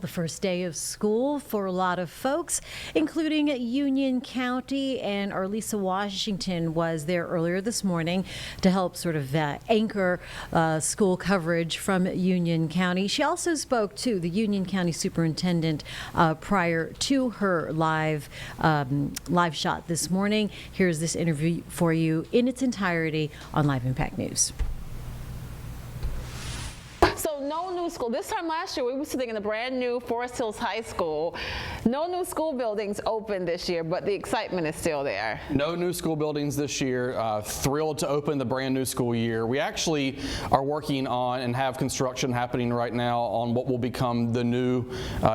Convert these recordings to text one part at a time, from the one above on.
The first day of school for a lot of folks, including Union County, and our Lisa Washington was there earlier this morning to help sort of anchor school coverage from Union County. She also spoke to the Union County Superintendent prior to her live shot this morning. Here's this interview for you in its entirety on Live Impact News. So no new school. This time last year, we were sitting in a brand new Forest Hills High School. No new school buildings open this year, but the excitement is still there. No new school buildings this year. Thrilled to open the brand new school year. We actually are working on and have construction happening right now on what will become the new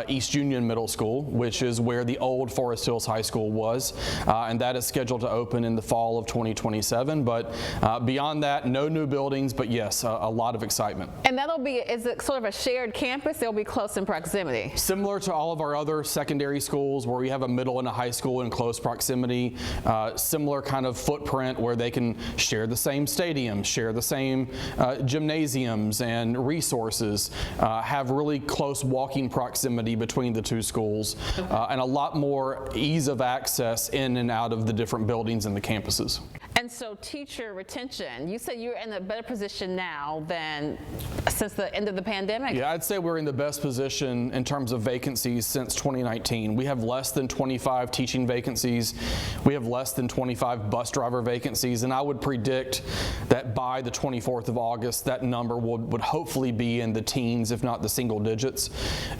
East Union Middle School, which is where the old Forest Hills High School was. And that is scheduled to open in the fall of 2027. But beyond that, no new buildings, but yes, a lot of excitement. And that'll be, is it sort of a shared campus? They'll be close in proximity. Similar to all of our other secondary schools where we have a middle and a high school in close proximity, similar kind of footprint where they can share the same stadiums, share the same gymnasiums and resources, have really close walking proximity between the two schools, and a lot more ease of access in and out of the different buildings and the campuses. And so teacher retention, you said you're in a better position now than since the end of the pandemic? Yeah, I'd say we're in the best position in terms of vacancies since 2019. We have less than 25 teaching vacancies. We have less than 25 bus driver vacancies, and I would predict that by the 24th of August, that number would hopefully be in the teens, if not the single digits.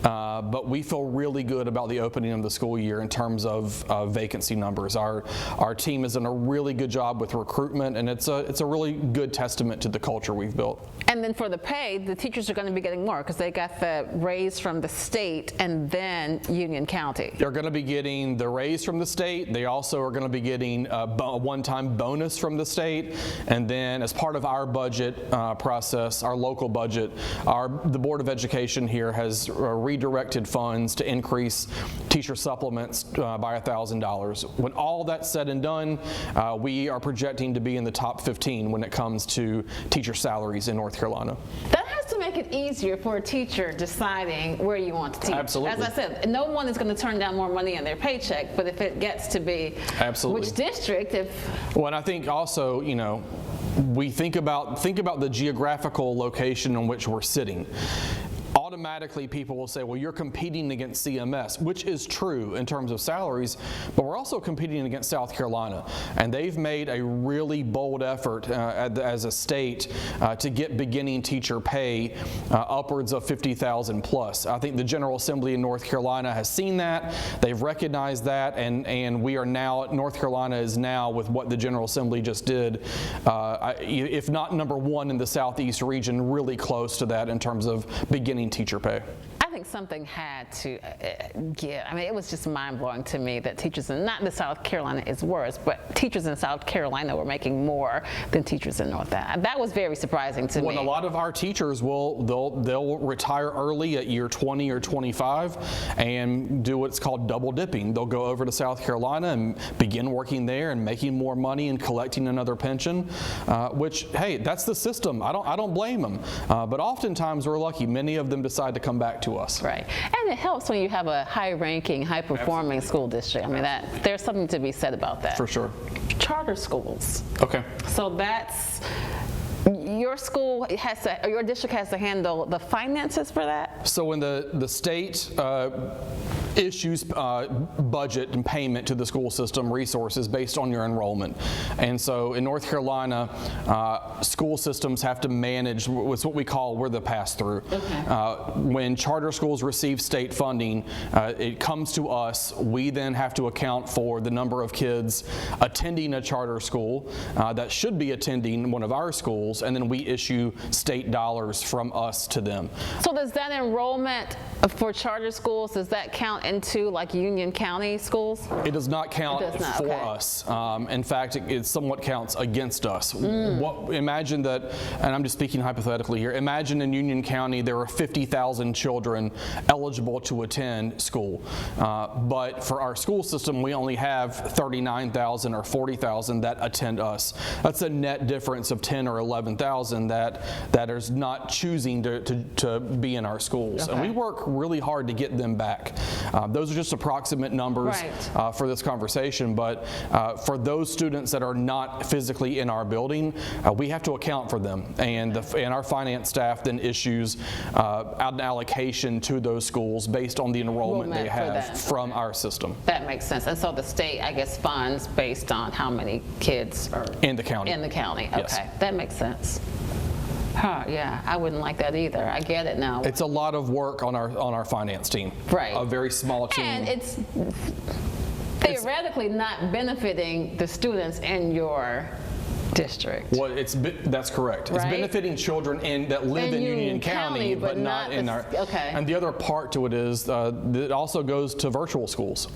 But we feel really good about the opening of the school year in terms of vacancy numbers. Our team has done a really good job with recruitment, and it's a really good testament to the culture we've built. And then for the pay, the teachers are going to be getting more because they got the raise from the state and then Union County. They're going to be getting the raise from the state. They also are going to be getting a one-time bonus from the state. And then as part of our budget process, our local budget, the Board of Education here has redirected funds to increase teacher supplements by $1,000. When all that's said and done, we are projecting to be in the top 15 when it comes to teacher salaries in North Carolina. That has to make it easier for a teacher deciding where you want to teach. Absolutely. As I said, no one is going to turn down more money in their paycheck, but if it gets to be Absolutely. Which district, Well, and I think also, we think about the geographical location in which we're sitting. Automatically people will say, well, you're competing against CMS, which is true in terms of salaries, but we're also competing against South Carolina. And they've made a really bold effort as a state to get beginning teacher pay upwards of $50,000 plus. I think the General Assembly in North Carolina has seen that. They've recognized that, and we are now, North Carolina is now, with what the General Assembly just did, if not number one in the Southeast region, really close to that in terms of beginning teacher pay. I think something had to give. I mean, it was just mind-blowing to me that teachers in, not that South Carolina is worse, but teachers in South Carolina were making more than teachers in North Carolina. That was very surprising to me. Well, a lot of our teachers they'll retire early at year 20 or 25 and do what's called double dipping. They'll go over to South Carolina and begin working there and making more money and collecting another pension, which, hey, that's the system. I don't blame them. But oftentimes we're lucky. Many of them decide to come back to us. Right, and it helps when you have a high-ranking, high-performing school district. I mean, there's something to be said about that. For sure. Charter schools. Okay. So that's your school has to, or your district has to handle the finances for that? So when the state issues budget and payment to the school system resources based on your enrollment. And so in North Carolina, school systems have to manage what's what we call, we're the pass-through. Okay. When charter schools receive state funding, it comes to us. We then have to account for the number of kids attending a charter school that should be attending one of our schools, and then we issue state dollars from us to them. So does that enrollment for charter schools, does that count into like Union County schools? It does not count for us. In fact, it somewhat counts against us. Imagine that, and I'm just speaking hypothetically here, imagine in Union County there are 50,000 children eligible to attend school. But for our school system, we only have 39,000 or 40,000 that attend us. That's a net difference of 10 or 11,000. 4,000 that is not choosing to be in our schools. And we work really hard to get them back. Those are just approximate numbers for this conversation, but for those students that are not physically in our building, we have to account for them. And our finance staff then issues an allocation to those schools based on the enrollment they have from our system. That makes sense. And so the state, I guess, funds based on how many kids are in the county. In the county. Okay, yes. That makes sense. Yeah, I wouldn't like that either. I get it now. It's a lot of work on our finance team. Right. A very small team. And it's theoretically not benefiting the students in your district. Well, that's correct. It's benefiting children that live in Union County, but not in our. Okay. And the other part to it is it also goes to virtual schools.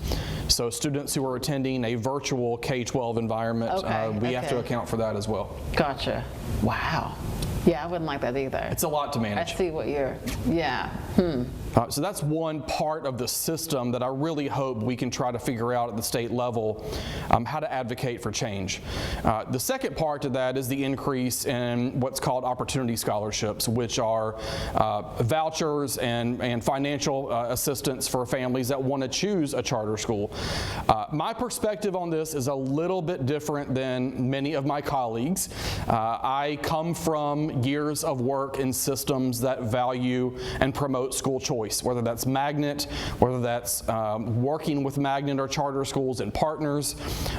So students who are attending a virtual K-12 environment, we have to account for that as well. Gotcha. Wow. Yeah, I wouldn't like that either. It's a lot to manage. I see what you're, So that's one part of the system that I really hope we can try to figure out at the state level, how to advocate for change. The second part to that is the increase in what's called opportunity scholarships, which are vouchers and financial assistance for families that want to choose a charter school. My perspective on this is a little bit different than many of my colleagues. I come from years of work in systems that value and promote school choice, whether that's Magnet, whether that's working with Magnet or charter schools and partners,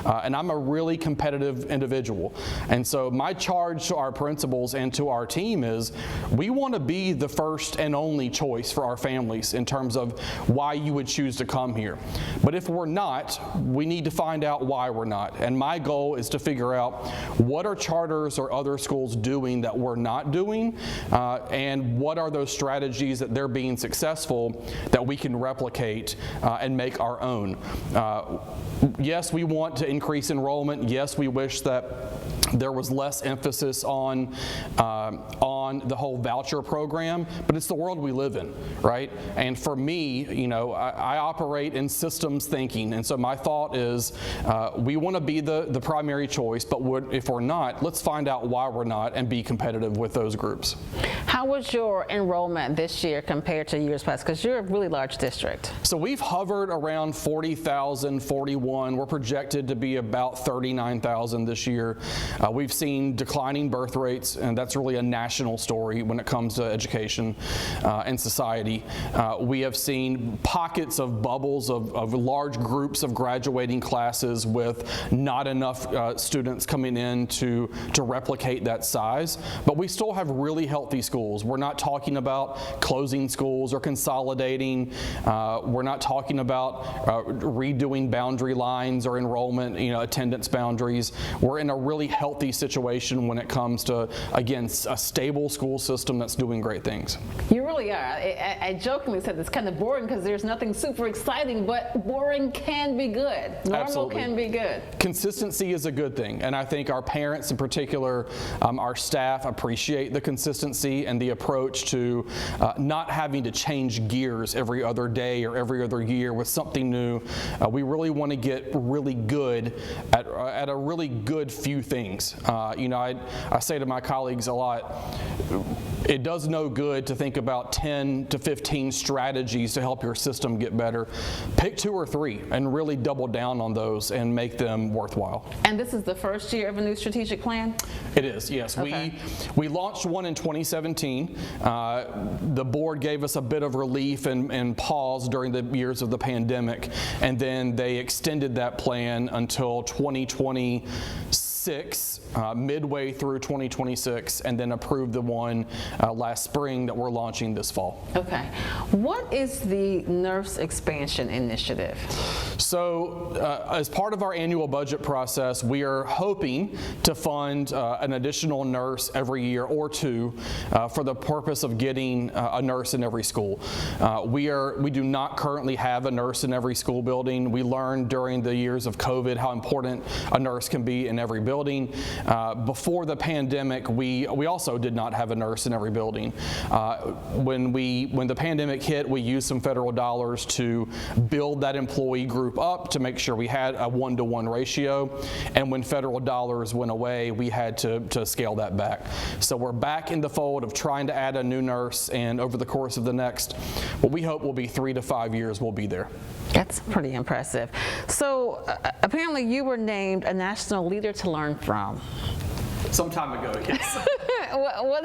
and I'm a really competitive individual. And so my charge to our principals and to our team is we want to be the first and only choice for our families in terms of why you would choose to come here. But if we're not, we need to find out why we're not. And my goal is to figure out what are charters or other schools doing that we're not doing, and what are those strategies that they're being successful that we can replicate and make our own. Yes, we want to increase enrollment. Yes, we wish that there was less emphasis on the whole voucher program, but it's the world we live in, right? And for me, I operate in systems thinking, and so my thought is we want to be the primary choice, but if we're not, let's find out why we're not and be competitive with those groups. How was your enrollment this year compared to years past? Because you're a really large district. So we've hovered around 40,000, 41. We're projected to be about 39,000 this year. We've seen declining birth rates, and that's really a national story when it comes to education and society. We have seen pockets of bubbles of large groups of graduating classes with not enough students coming in to replicate that size, but we still have really healthy schools. We're not talking about closing schools or consolidating. We're not talking about redoing boundary lines or enrollment, attendance boundaries. We're in a really healthy situation when it comes to, again, a stable school system that's doing great things. You really are. I jokingly said it's kind of boring because there's nothing super exciting, but boring can be good. Normal Absolutely. Can be good. Consistency is a good thing, and I think our parents in particular, our staff appreciate the consistency and the approach to not having to change gears every other day or every other year with something new. We really want to get really good at a really good few things. I say to my colleagues a lot, it does no good to think about 10 to 15 strategies to help your system get better. Pick 2 or 3 and really double down on those and make them worthwhile. And this is the first year of a new strategic plan? It is, yes. Okay. We launched one in 2017. The board gave us a bit of relief and pause during the years of the pandemic, and then they extended that plan until 2026, midway through 2026, and then approved the one last spring that we're launching this fall. Okay. What is the nurse expansion initiative? So as part of our annual budget process, we are hoping to fund an additional nurse every year or 2 for the purpose of getting a nurse in every school. We do not currently have a nurse in every school building. We learned during the years of COVID how important a nurse can be in every building. building. Before the pandemic, we also did not have a nurse in every building. When the pandemic hit, we used some federal dollars to build that employee group up to make sure we had a 1-to-1 ratio. And when federal dollars went away, we had to scale that back. So we're back in the fold of trying to add a new nurse, and over the course of the next, what we hope will be 3 to 5 years, we'll be there. That's pretty impressive. So apparently you were named a national leader to learn from. Some time ago, yes. What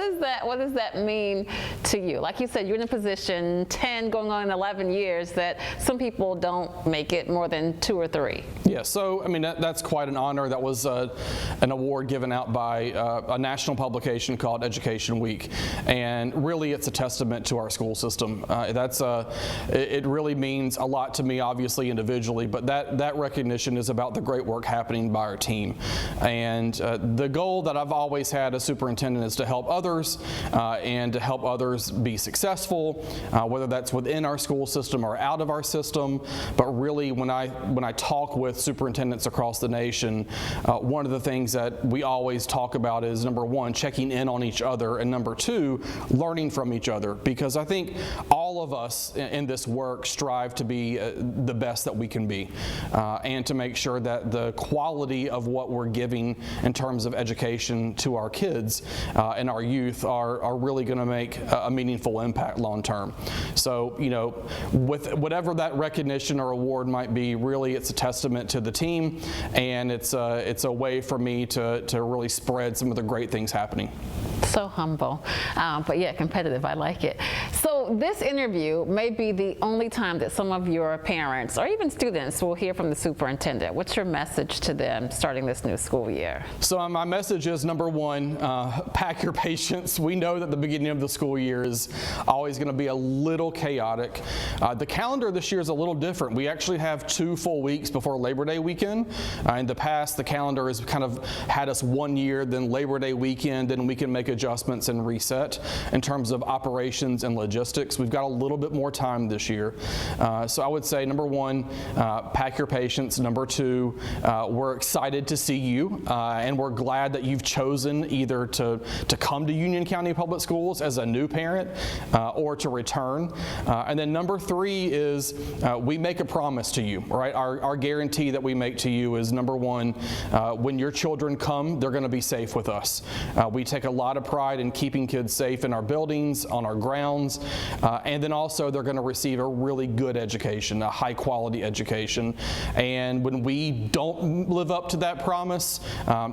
does that mean to you? Like you said, you're in a position 10 going on 11 years that some people don't make it more than 2 or 3. Yeah, so I mean that's quite an honor. That was an award given out by a national publication called Education Week, and really it's a testament to our school system. It really means a lot to me, obviously individually, but that recognition is about the great work happening by our team. And the goal that I've always had as superintendent is to help others and to help others be successful, whether that's within our school system or out of our system. But really, when I talk with superintendents across the nation, one of the things that we always talk about is, number one, checking in on each other, and number two, learning from each other. Because I think all of us in this work strive to be the best that we can be, and to make sure that the quality of what we're giving in terms of education to our kids and our youth are really going to make a meaningful impact long term. So, with whatever that recognition or award might be, really it's a testament to the team, and it's a way for me to really spread some of the great things happening. So humble, but yeah, competitive. I like it. So this interview may be the only time that some of your parents or even students will hear from the superintendent. What's your message to them starting this new school year? So my message is, number one, pack your patience. We know that the beginning of the school year is always going to be a little chaotic. The calendar this year is a little different. We actually have 2 full weeks before Labor Day weekend. In the past, the calendar has kind of had us 1 year, then Labor Day weekend, then we can make adjustments and reset in terms of operations and logistics. We've got a little bit more time this year. So I would say, number one, pack your patience. Number two, we're excited to see you, and we're glad that you've chosen either to come to Union County Public Schools as a new parent or to return. And then number three is we make a promise to you, right? Our guarantee that we make to you is, number one, when your children come, they're going to be safe with us. We take a lot of pride in keeping kids safe in our buildings, on our grounds, and then also they're going to receive a really good education, a high quality education. And when we don't live up to that promise,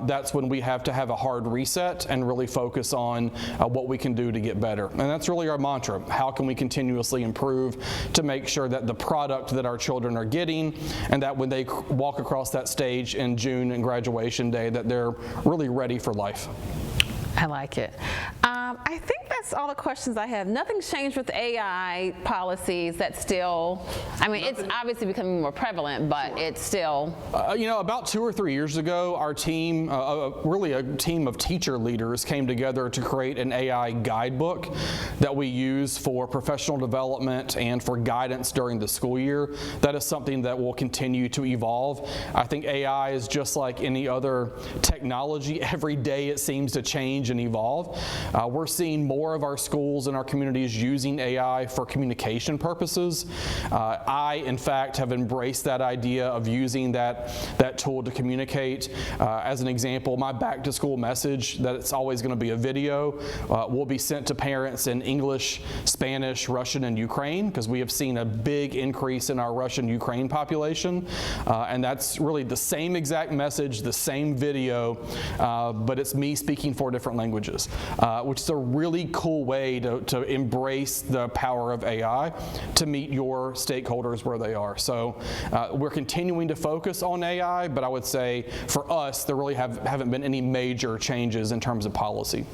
that's when we have to have a hard reset and really focus on what we can do to get better. And that's really our mantra. How can we continuously improve to make sure that the product that our children are getting, and that when they walk across that stage in June and graduation day, that they're really ready for life. I like it. I think that's all the questions I have. Nothing's changed with AI policies. That's still, I mean, it's obviously becoming more prevalent, but it's still. About 2 or 3 years ago, our team, really a team of teacher leaders, came together to create an AI guidebook that we use for professional development and for guidance during the school year. That is something that will continue to evolve. I think AI is just like any other technology. Every day it seems to change and evolve. We're seeing more of our schools and our communities using AI for communication purposes. I, in fact, have embraced that idea of using that tool to communicate. As an example, my back to school message, that it's always going to be a video, will be sent to parents in English, Spanish, Russian, and Ukraine, because we have seen a big increase in our Russian-Ukraine population. And that's really the same exact message, the same video, but it's me speaking 4 different languages, which is a really cool way to embrace the power of AI to meet your stakeholders where they are. So we're continuing to focus on AI, but I would say for us, there really haven't been any major changes in terms of policy.